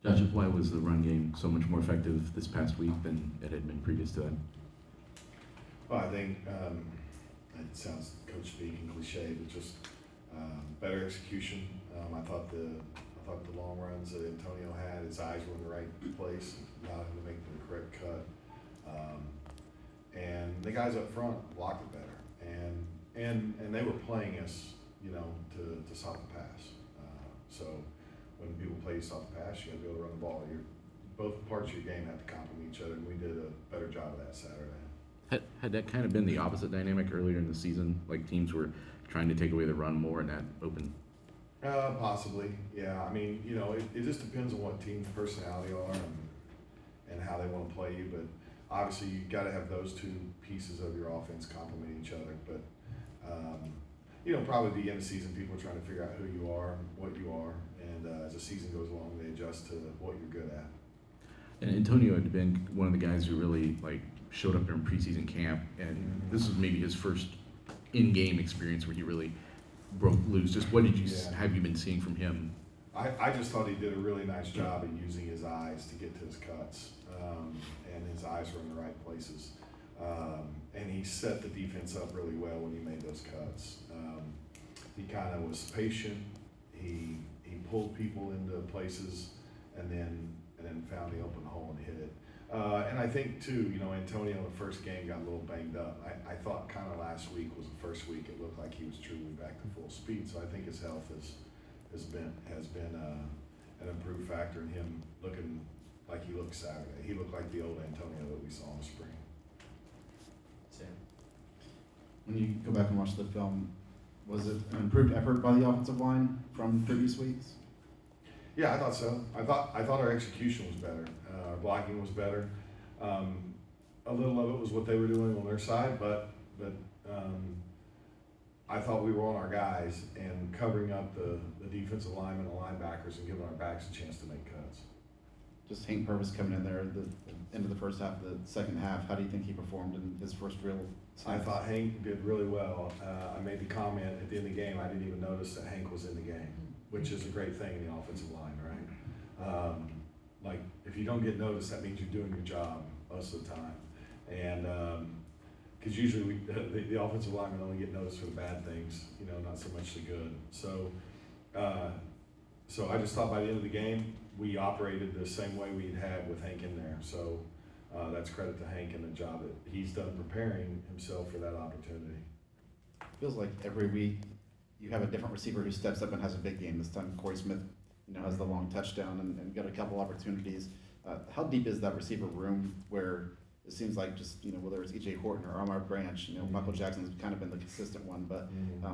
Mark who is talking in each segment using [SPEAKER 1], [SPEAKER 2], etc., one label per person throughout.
[SPEAKER 1] Josh, why was the run game so much more effective this past week than it had been previous to that?
[SPEAKER 2] Well, I think it sounds coach speaking cliche, but just better execution. I thought the long runs that Antonio had, his eyes were in the right place, allowed him to make the correct cut. And the guys up front blocked it better, and they were playing us, to stop the pass. So when people play you stop the pass, you got to be able to run the ball. Both parts of your game have to complement each other, and we did a better job of that Saturday.
[SPEAKER 1] Had that kind of been the opposite dynamic earlier in the season? Like teams were trying to take away the run more and that open?
[SPEAKER 2] Possibly, yeah. I mean, it just depends on what team's personality are and how they want to play you. But obviously, you got to have those two pieces of your offense complement each other. But probably at the end of the season, people are trying to figure out who you are, what you are, and as the season goes along, they adjust to what you're good at.
[SPEAKER 1] And Antonio had been one of the guys who really showed up during preseason camp, and this was maybe his first in-game experience where he really broke loose. Just what did you have you been seeing from him?
[SPEAKER 2] I just thought he did a really nice job at using his eyes to get to his cuts, and his eyes were in the right places. And he set the defense up really well when he made those cuts. He kind of was patient. He pulled people into places, and then found the open hole and hit it. And I think too, Antonio in the first game got a little banged up. I thought kind of last week was the first week it looked like he was truly back to full speed. So I think his health has been an improved factor in him looking like he looked Saturday. He looked like the old Antonio that we saw in the spring.
[SPEAKER 3] Sam.
[SPEAKER 4] When you go back and watch the film, was it an improved effort by the offensive line from previous weeks?
[SPEAKER 2] Yeah, I thought so. I thought our execution was better. Our blocking was better. A little of it was what they were doing on their side, but I thought we were on our guys and covering up the defensive linemen and linebackers and giving our backs a chance to make cuts.
[SPEAKER 4] Just Hank Purvis coming in there at the end of the first half, the second half. How do you think he performed in his first real
[SPEAKER 2] I thought Hank did really well. I made the comment at the end of the game, I didn't even notice that Hank was in the game, which is a great thing in the offensive line, right? If you don't get noticed, that means you're doing your job most of the time. And because usually the offensive linemen only get noticed for the bad things, not so much the good. So I just thought by the end of the game, we operated the same way we had with Hank in there. So that's credit to Hank and the job that he's done preparing himself for that opportunity.
[SPEAKER 4] Feels like every week you have a different receiver who steps up and has a big game. This time Corey Smith, has the long touchdown and got a couple opportunities. How deep is that receiver room where it seems like just, whether it's E.J. Horton or Amar Branch, Michael Jackson's kind of been the consistent one, but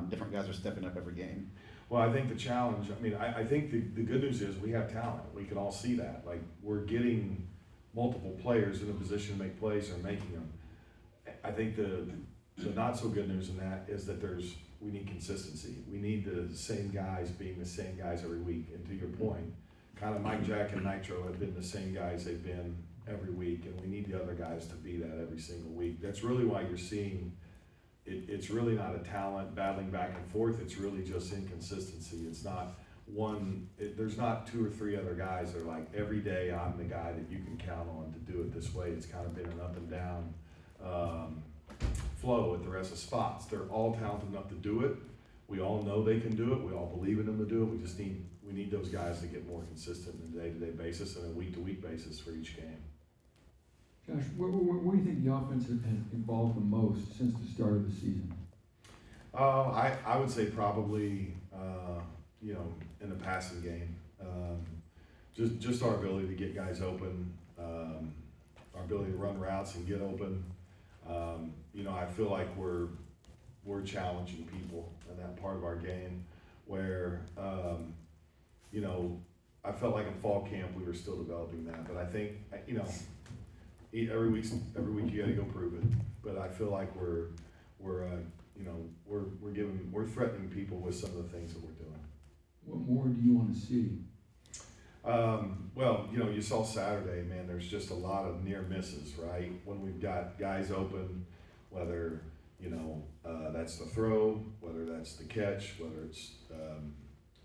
[SPEAKER 4] different guys are stepping up every game.
[SPEAKER 2] Well, I think the challenge, I think the good news is we have talent. We can all see that. We're getting multiple players in a position to make plays or making them. I think the not so good news in that is that we need consistency. We need the same guys being the same guys every week. And to your point, kind of Mike, Jack, and Nitro have been the same guys they've been every week, and we need the other guys to be that every single week. That's really why you're seeing it's really not a talent battling back and forth. It's really just inconsistency. It's not there's not two or three other guys that are like, every day I'm the guy that you can count on to do it this way. It's kind of been an up and down flow at the rest of the spots. They're all talented enough to do it. We all know they can do it. We all believe in them to do it. We need those guys to get more consistent on a day-to-day basis and a week-to-week basis for each game.
[SPEAKER 5] Josh, where do you think the offense has evolved the most since the start of the season?
[SPEAKER 2] I would say probably in the passing game, just our ability to get guys open, our ability to run routes and get open. I feel like we're challenging people in that part of our game where I felt like in fall camp we were still developing that, but I think every week you got to go prove it. But I feel like we're threatening people with some of the things that we're doing.
[SPEAKER 5] What more do you want to see?
[SPEAKER 2] Well, you saw Saturday, man, there's just a lot of near misses, right? When we've got guys open, whether, that's the throw, whether that's the catch, whether it's,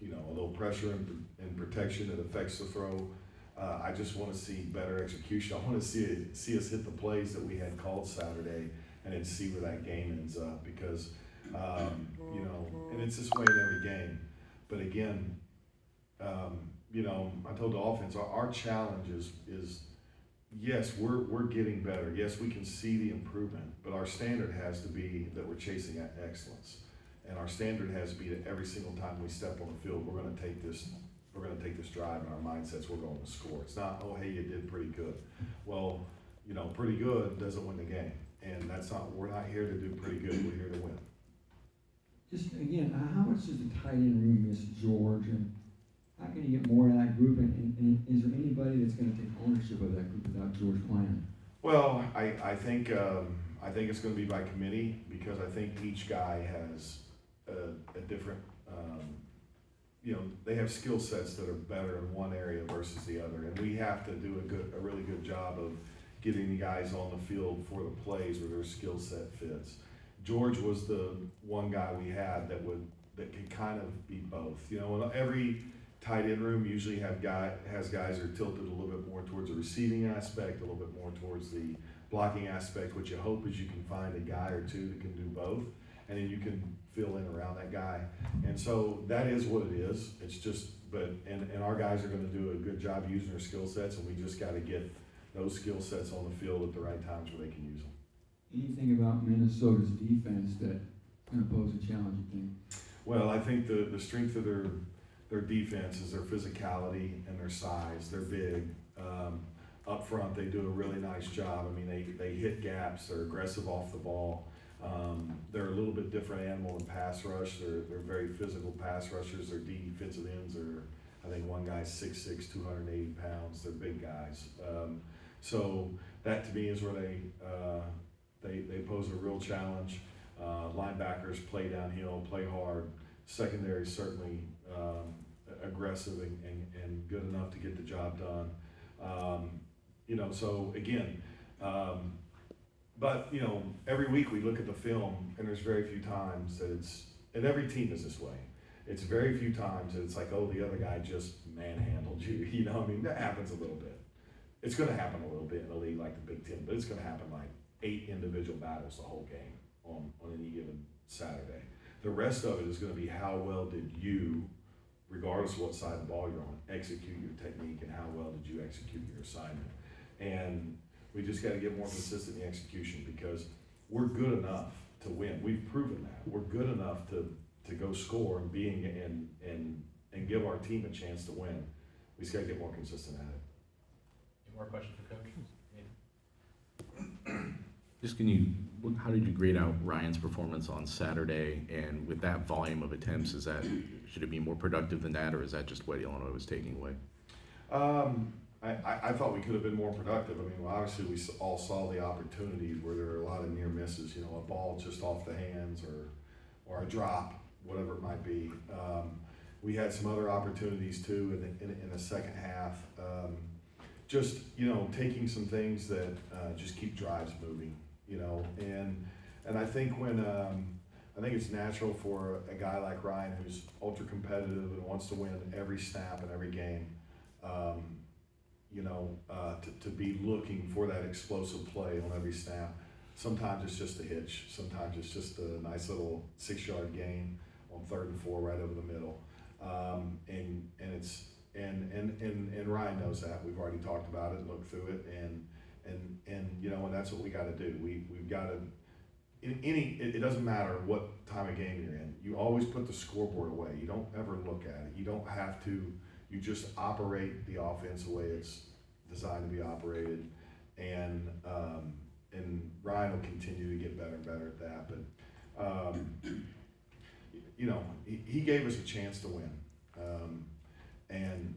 [SPEAKER 2] a little pressure and protection that affects the throw. I just want to see better execution. I want to see us hit the plays that we had called Saturday, and then see where that game ends up. Because you know, and it's this way in every game. But again, you know, I told the offense our challenge is yes, we're getting better. Yes, we can see the improvement, but our standard has to be that we're chasing at excellence, and our standard has to be that every single time we step on the field, we're going to take this drive, and our mindsets we're going to score. It's not, oh hey, you did pretty good. Well, you know, pretty good doesn't win the game, and we're not here to do pretty good. We're here to win.
[SPEAKER 5] Just again, how much does the tight end room miss George, and how can you get more of that group? And is there anybody that's going to take ownership of that group without George playing?
[SPEAKER 2] Well, I think it's going to be by committee, because I think each guy has a different. You know, they have skill sets that are better in one area versus the other, and we have to do a really good job of getting the guys on the field for the plays where their skill set fits. George was the one guy we had that could kind of be both. You know, every tight end room usually has guys that are tilted a little bit more towards the receiving aspect, a little bit more towards the blocking aspect. What you hope is you can find a guy or two that can do both, and then you can fill in around that guy. And so that is what it is. It's just, and our guys are going to do a good job using their skill sets, and we just got to get those skill sets on the field at the right times where they can use them.
[SPEAKER 5] Anything about Minnesota's defense that's going to pose a challenge, you think?
[SPEAKER 2] Well, I think the strength of their defense is their physicality and their size. They're big. Up front, they do a really nice job. I mean, they hit gaps. They're aggressive off the ball. They're a little bit different animal in pass rush. They're very physical pass rushers. Their defensive ends are, I think one guy's 6'6", 280 pounds. They're big guys. So that to me is where they pose a real challenge. Linebackers play downhill, play hard. Secondary certainly aggressive and good enough to get the job done. You know, so again, but you know, every week we look at the film, and there's very few times that and every team is this way. It's very few times that it's like, oh, the other guy just manhandled you. You know, I mean, that happens a little bit. It's going to happen a little bit in a league like the Big Ten, but it's going to happen like 8 individual battles the whole game on any given Saturday. The rest of it is going to be how well did you, regardless of what side of the ball you're on, execute your technique, and how well did you execute your assignment. And we just got to get more consistent in the execution, because we're good enough to win. We've proven that. We're good enough to go score and give our team a chance to win. We just got to get more consistent at it.
[SPEAKER 3] Any more questions for Coach?
[SPEAKER 1] Just how did you grade out Ryan's performance on Saturday? And with that volume of attempts, should it be more productive than that, or is that just what Illinois was taking away?
[SPEAKER 2] I thought we could have been more productive. I mean, obviously we all saw the opportunities where there were a lot of near misses. You know, a ball just off the hands, or a drop, whatever it might be. We had some other opportunities too in the second half. Just, you know, taking some things that just keep drives moving. You know, and I think I think it's natural for a guy like Ryan, who's ultra competitive and wants to win every snap and every game, you know, to be looking for that explosive play on every snap. Sometimes it's just a hitch. Sometimes it's just a nice little 6-yard gain on 3rd and 4 right over the middle. And Ryan knows that. We've already talked about it, looked through it, and you know, and that's what we got to do. We've got to. It doesn't matter what time of game you're in. You always put the scoreboard away. You don't ever look at it. You don't have to. You just operate the offense the way it's designed to be operated, and Ryan will continue to get better and better at that. But you know, he gave us a chance to win, and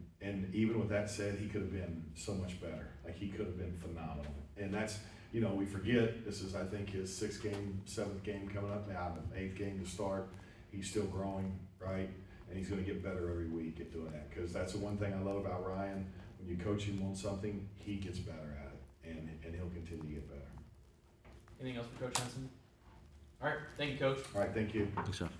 [SPEAKER 2] even with that said, he could have been so much better. Like, he could have been phenomenal, and that's. You know, we forget this is, I think, his 7th game coming up now, the 8th game to start. He's still growing, right? And he's going to get better every week at doing that, because that's the one thing I love about Ryan. When you coach him on something, he gets better at it, and he'll continue to get better.
[SPEAKER 3] Anything else for Coach Henson? All right, thank you, Coach.
[SPEAKER 2] All right, thank you.
[SPEAKER 1] Thanks, Josh.